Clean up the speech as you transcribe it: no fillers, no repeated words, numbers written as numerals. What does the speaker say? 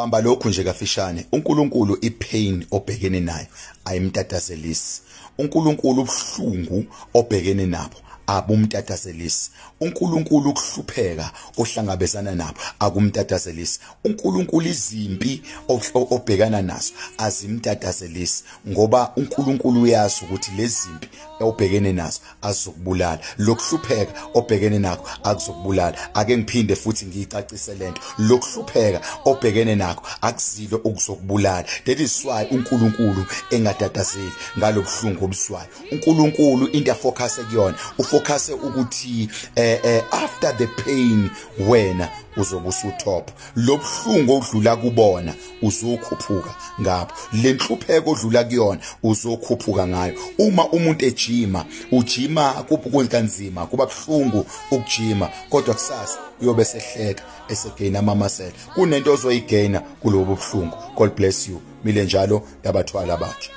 Hamba lokhu nje kafishane. uNkulunkulu ipain obhekene nayo ayimtatazelisi. uNkulunkulu ubuhlungu obhekene nabo abumtatazelisi. uNkulunkulu ukuhlupheka ohlangabezana nabo akumtatazelisi. uNkulunkulu izimpi obhekana nazo azimtatazelisi, ngoba uNkulunkulu uyazi ukuthi lezi zimpi obhekene nazo azokubulala. Lokuhlupheka obhekene nakho akuzokubulala. Ake ngiphinde futhi ngiyicacise lento. Lokuhlupheka obhekene nakho akuzilo ukuzokubulala. That is why uNkulunkulu engatatazeli ngalobuhlungu obuswayo. uNkulunkulu into afocus kuyona, ufocus ukuthi after the pain wena uzobe usutop. Lobuhlungu odlula kubona uzokhuphuka ngapho. Lenhlupheko odlula kuyona uzokhuphuka ngayo. Uma umuntu ejima, ujima kubukanzima, kuba buhlungu ukujima, kodwa kusasa uyobe sehleka esegain amamasela. Kunento ozoyigaina kulobo buhlungu. God bless you. Mile njalo yabathwala bakhe.